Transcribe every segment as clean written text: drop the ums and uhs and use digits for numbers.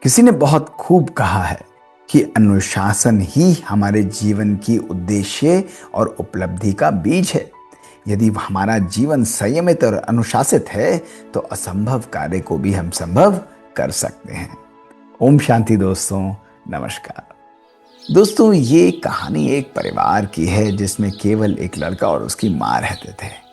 किसी ने बहुत खूब कहा है कि अनुशासन ही हमारे जीवन की उद्देश्य और उपलब्धि का बीज है। यदि हमारा जीवन संयमित और अनुशासित है तो असंभव कार्य को भी हम संभव कर सकते हैं। ओम शांति दोस्तों, नमस्कार। दोस्तों, ये कहानी एक परिवार की है जिसमें केवल एक लड़का और उसकी माँ रहते थे।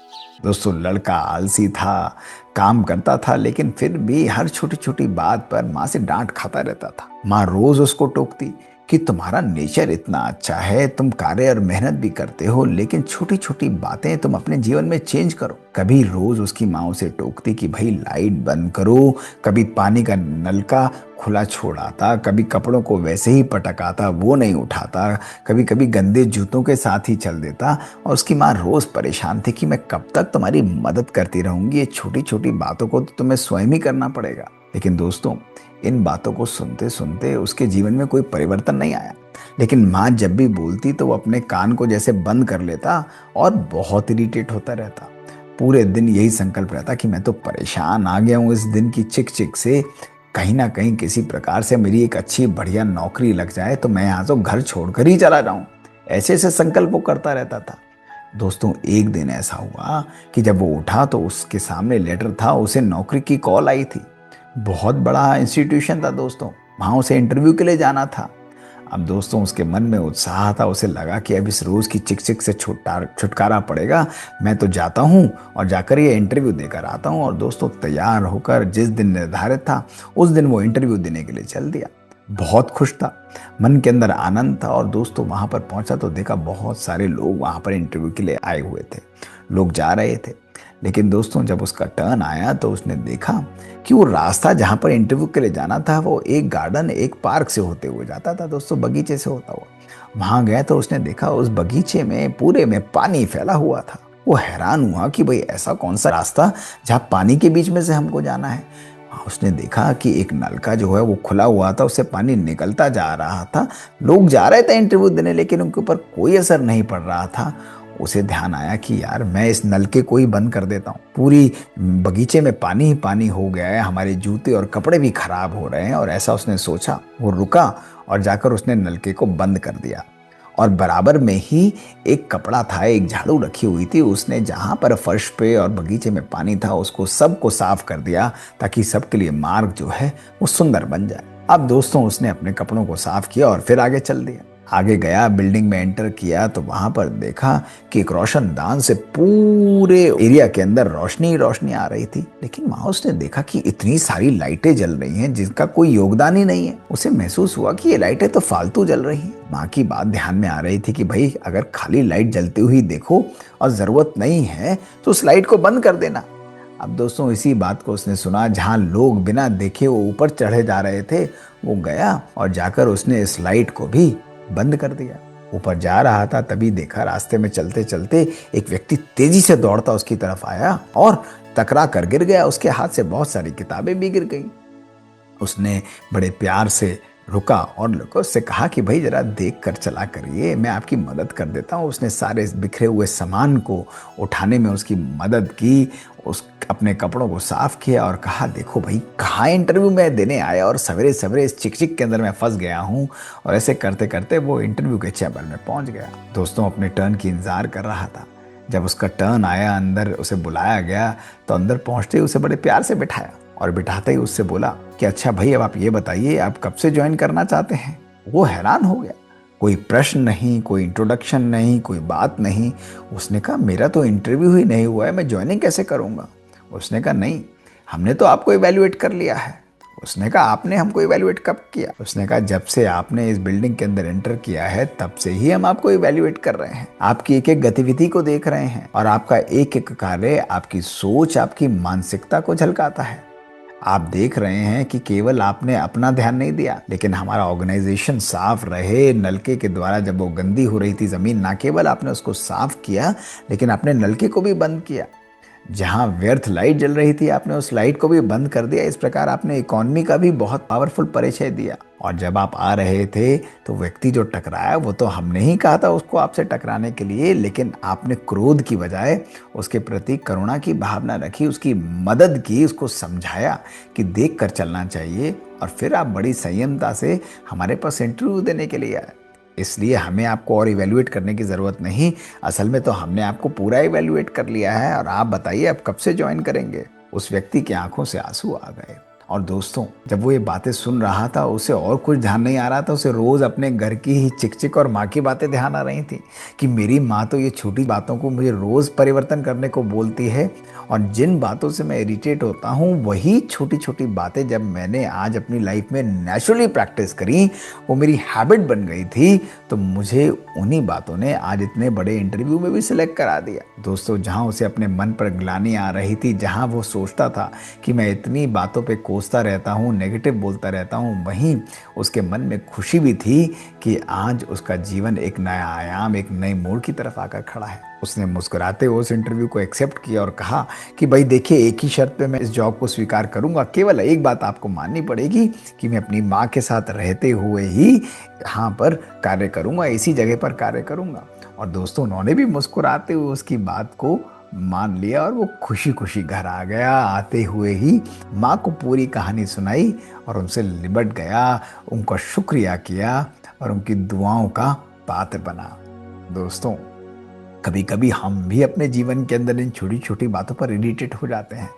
दोस्तों, लड़का आलसी था, काम करता था, लेकिन फिर भी हर छोटी छोटी बात पर माँ से डांट खाता रहता था। माँ रोज उसको टोकती कि तुम्हारा नेचर इतना अच्छा है, तुम कार्य और मेहनत भी करते हो, लेकिन छोटी छोटी बातें तुम अपने जीवन में चेंज करो। कभी रोज उसकी माँ उसे टोकती कि भाई लाइट बंद करो, कभी पानी का नलका खुला छोड़ाता, कभी कपड़ों को वैसे ही पटकाता, वो नहीं उठाता, कभी कभी गंदे जूतों के साथ ही चल देता। और उसकी माँ रोज परेशान थी कि मैं कब तक तुम्हारी मदद करती रहूंगी, ये छोटी छोटी बातों को तो तुम्हें स्वयं ही करना पड़ेगा। लेकिन दोस्तों, इन बातों को सुनते सुनते उसके जीवन में कोई परिवर्तन नहीं आया। लेकिन माँ जब भी बोलती तो वो अपने कान को जैसे बंद कर लेता और बहुत इरिटेट होता रहता। पूरे दिन यही संकल्प रहता कि मैं तो परेशान आ गया हूँ इस दिन की चिक चिक से, कहीं ना कहीं किसी प्रकार से मेरी एक अच्छी बढ़िया नौकरी लग जाए तो मैं यहाँ तो घर छोड़कर ही चला जाऊं। ऐसे ऐसे संकल्प वो करता रहता था। दोस्तों, एक दिन ऐसा हुआ कि जब वो उठा तो उसके सामने लेटर था, उसे नौकरी की कॉल आई थी। बहुत बड़ा इंस्टीट्यूशन था दोस्तों, वहां उसे इंटरव्यू के लिए जाना था। अब दोस्तों, उसके मन में उत्साह था, उसे लगा कि अब इस रोज की चिक चिक से छुटकारा पड़ेगा। मैं तो जाता हूँ और जाकर ये इंटरव्यू देकर आता हूँ। और दोस्तों, तैयार होकर जिस दिन निर्धारित था उस दिन वो इंटरव्यू देने के लिए चल दिया। बहुत खुश था, मन के अंदर आनंद था। और दोस्तों, वहां पर पहुंचा तो देखा बहुत सारे लोग वहां पर इंटरव्यू के लिए आए हुए थे, लोग जा रहे थे। लेकिन दोस्तों, जब उसका टर्न आया तो उसने देखा कि वो रास्ता जहां पर इंटरव्यू के लिए जाना था वो एक गार्डन, एक पार्क से होते हुए जाता था। दोस्तों, बगीचे से होता हुआ वहां गया तो उसने देखा उस बगीचे में पूरे में पानी फैला हुआ था। वो हैरान हुआ कि भाई ऐसा कौन सा रास्ता जहाँ पानी के बीच में से हमको जाना है। उसने देखा कि एक नलका जो है वो खुला हुआ था, उससे पानी निकलता जा रहा था। लोग जा रहे थे इंटरव्यू देने, लेकिन उनके ऊपर कोई असर नहीं पड़ रहा था। उसे ध्यान आया कि यार मैं इस नलके को ही बंद कर देता हूँ, पूरी बगीचे में पानी ही पानी हो गया है, हमारे जूते और कपड़े भी खराब हो रहे हैं। और ऐसा उसने सोचा। वो रुका और जाकर उसने नलके को बंद कर दिया। और बराबर में ही एक कपड़ा था, एक झाड़ू रखी हुई थी। उसने जहां पर फर्श पे और बगीचे में पानी था उसको सबको साफ कर दिया, ताकि सबके लिए मार्ग जो है वो सुंदर बन जाए। अब दोस्तों, उसने अपने कपड़ों को साफ किया और फिर आगे चल दिया। आगे गया, बिल्डिंग में एंटर किया तो वहां पर देखा कि एक रोशनदान से पूरे एरिया के अंदर रोशनी ही रोशनी आ रही थी। लेकिन वहां उसने देखा कि इतनी सारी लाइटें जल रही हैं जिनका कोई योगदान ही नहीं है। उसे महसूस हुआ कि ये लाइटें तो फालतू जल रही हैं। माँ की बात ध्यान में आ रही थी कि भाई अगर खाली लाइट जलती हुई देखो और जरूरत नहीं है तो उस लाइट को बंद कर देना। अब दोस्तों, इसी बात को उसने सुना, जहां लोग बिना देखे वो ऊपर चढ़े जा रहे थे, वो गया और जाकर उसने इस लाइट को भी बंद कर दिया। ऊपर जा रहा था तभी देखा रास्ते में चलते चलते एक व्यक्ति तेजी से दौड़ता उसकी तरफ आया और टकरा कर गिर गया। उसके हाथ से बहुत सारी किताबें भी गिर गई। उसने बड़े प्यार से रुका और लोगों से कहा कि भाई जरा देख कर चला करिए, मैं आपकी मदद कर देता हूँ। उसने सारे बिखरे हुए सामान को उठाने में उसकी मदद की, उस अपने कपड़ों को साफ किया और कहा देखो भाई, कहाँ इंटरव्यू में देने आया और सवेरे सवेरे इस चिक चिक के अंदर मैं फंस गया हूँ। और ऐसे करते करते वो इंटरव्यू के चैम्बर में पहुंच गया। दोस्तों, अपने टर्न की इंतजार कर रहा था। जब उसका टर्न आया, अंदर उसे बुलाया गया तो अंदर पहुंचते ही उसे बड़े प्यार से बिठाया और बिठाते ही उससे बोला कि अच्छा भाई, अब आप ये बताइए आप कब से ज्वाइन करना चाहते हैं। वो हैरान हो गया, कोई प्रश्न नहीं, कोई इंट्रोडक्शन नहीं, कोई बात नहीं। उसने कहा मेरा तो इंटरव्यू ही नहीं हुआ है, मैं ज्वाइनिंग कैसे करूंगा। उसने कहा नहीं, हमने तो आपको इवैल्यूएट कर लिया है। उसने कहा आपने हमको इवैल्यूएट कब किया। उसने कहा जब से आपने इस बिल्डिंग के अंदर एंटर किया है तब से ही हम आपको इवैल्यूएट कर रहे हैं, आपकी एक एक गतिविधि को देख रहे हैं और आपका एक एक कार्य आपकी सोच, आपकी मानसिकता को झलकाता है। आप देख रहे हैं कि केवल आपने अपना ध्यान नहीं दिया, लेकिन हमारा ऑर्गेनाइजेशन साफ रहे। नलके के द्वारा जब वो गंदी हो रही थी जमीन, ना केवल आपने उसको साफ किया लेकिन आपने नलके को भी बंद किया। जहां व्यर्थ लाइट जल रही थी आपने उस लाइट को भी बंद कर दिया। इस प्रकार आपने इकोनॉमी का भी बहुत पावरफुल परिचय दिया। और जब आप आ रहे थे तो व्यक्ति जो टकराया वो तो हमने ही कहा था उसको आपसे टकराने के लिए, लेकिन आपने क्रोध की बजाय उसके प्रति करुणा की भावना रखी, उसकी मदद की, उसको समझाया कि देख कर चलना चाहिए और फिर आप बड़ी संयमता से हमारे पास इंटरव्यू देने के लिए आए। इसलिए हमें आपको और इवैल्यूएट करने की ज़रूरत नहीं। असल में तो हमने आपको पूरा इवैल्यूएट कर लिया है और आप बताइए अब कब से ज्वाइन करेंगे। उस व्यक्ति की आंखों से आंसू आ गए। और दोस्तों, जब वो ये बातें सुन रहा था उसे और कुछ ध्यान नहीं आ रहा था। उसे रोज अपने घर की ही चिक चिक और माँ की बातें ध्यान आ रही थी कि मेरी माँ तो ये छोटी बातों को मुझे रोज परिवर्तन करने को बोलती है, और जिन बातों से मैं इरिटेट होता हूँ वही छोटी छोटी बातें जब मैंने आज अपनी लाइफ में नेचुरली प्रैक्टिस करी, वो मेरी हैबिट बन गई थी, तो मुझे उन्हीं बातों ने आज इतने बड़े इंटरव्यू में भी सिलेक्ट करा दिया। दोस्तों, जहाँ उसे अपने मन पर ग्लानि आ रही थी, जहाँ वो सोचता था कि मैं इतनी बातों पे कोसता रहता हूँ, नेगेटिव बोलता रहता हूँ, वहीं उसके मन में खुशी भी थी कि आज उसका जीवन एक नया आयाम, एक नई मोड़ की तरफ आकर खड़ा है। उसने मुस्कुराते हुए उस इंटरव्यू को एक्सेप्ट किया और कहा कि भाई देखिए, एक ही शर्त पे मैं इस जॉब को स्वीकार करूंगा। केवल एक बात आपको माननी पड़ेगी कि मैं अपनी माँ के साथ रहते हुए ही यहाँ पर कार्य करूंगा, इसी जगह पर कार्य करूंगा। और दोस्तों, उन्होंने भी मुस्कुराते हुए उसकी बात को मान लिया और वो खुशी खुशी घर आ गया। आते हुए ही माँ को पूरी कहानी सुनाई और उनसे लिपट गया, उनका शुक्रिया किया और उनकी दुआओं का पात्र बना। दोस्तों, कभी कभी हम भी अपने जीवन के अंदर इन छोटी छोटी बातों पर इरिटेट हो जाते हैं।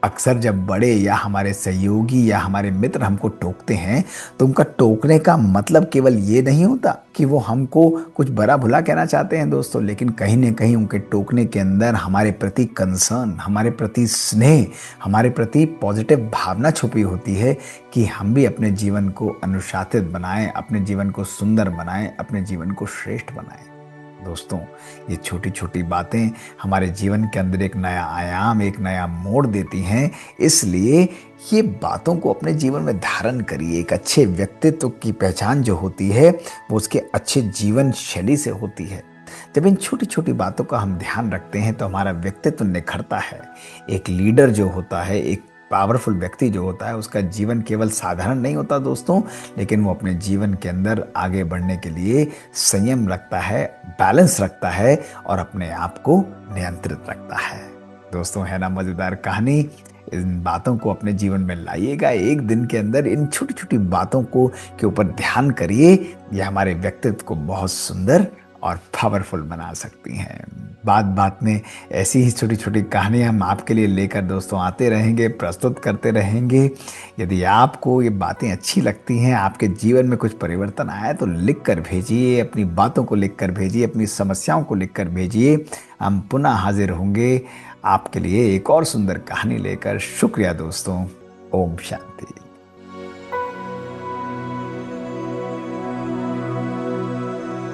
अक्सर जब बड़े या हमारे सहयोगी या हमारे मित्र हमको टोकते हैं तो उनका टोकने का मतलब केवल ये नहीं होता कि वो हमको कुछ बुरा भला कहना चाहते हैं दोस्तों, लेकिन कहीं ना कहीं उनके टोकने के अंदर हमारे प्रति कंसर्न, हमारे प्रति स्नेह, हमारे प्रति पॉजिटिव भावना छुपी होती है कि हम भी अपने जीवन को अनुशासित बनाएं, अपने जीवन को सुंदर बनाएं, अपने जीवन को श्रेष्ठ बनाएं। दोस्तों, ये छोटी छोटी बातें हमारे जीवन के अंदर एक नया आयाम, एक नया मोड़ देती हैं। इसलिए ये बातों को अपने जीवन में धारण करिए। एक अच्छे व्यक्तित्व की पहचान जो होती है वो उसके अच्छे जीवन शैली से होती है। जब इन छोटी छोटी बातों का हम ध्यान रखते हैं तो हमारा व्यक्तित्व निखरता है। एक लीडर जो होता है, एक पावरफुल व्यक्ति जो होता है, उसका जीवन केवल साधारण नहीं होता दोस्तों, लेकिन वो अपने जीवन के अंदर आगे बढ़ने के लिए संयम रखता है, बैलेंस रखता है और अपने आप को नियंत्रित रखता है। दोस्तों, है ना मजेदार कहानी? इन बातों को अपने जीवन में लाइएगा। एक दिन के अंदर इन छोटी छोटी बातों को के ऊपर ध्यान करिए। ये हमारे व्यक्तित्व को बहुत सुंदर और पावरफुल बना सकती हैं। बात बात में ऐसी ही छोटी छोटी कहानियाँ हम आपके लिए लेकर दोस्तों आते रहेंगे, प्रस्तुत करते रहेंगे। यदि आपको ये बातें अच्छी लगती हैं, आपके जीवन में कुछ परिवर्तन आया है तो लिख कर भेजिए, अपनी बातों को लिख कर भेजिए, अपनी समस्याओं को लिख कर भेजिए। हम पुनः हाजिर होंगे आपके लिए एक और सुंदर कहानी लेकर। शुक्रिया दोस्तों। ओम शांति।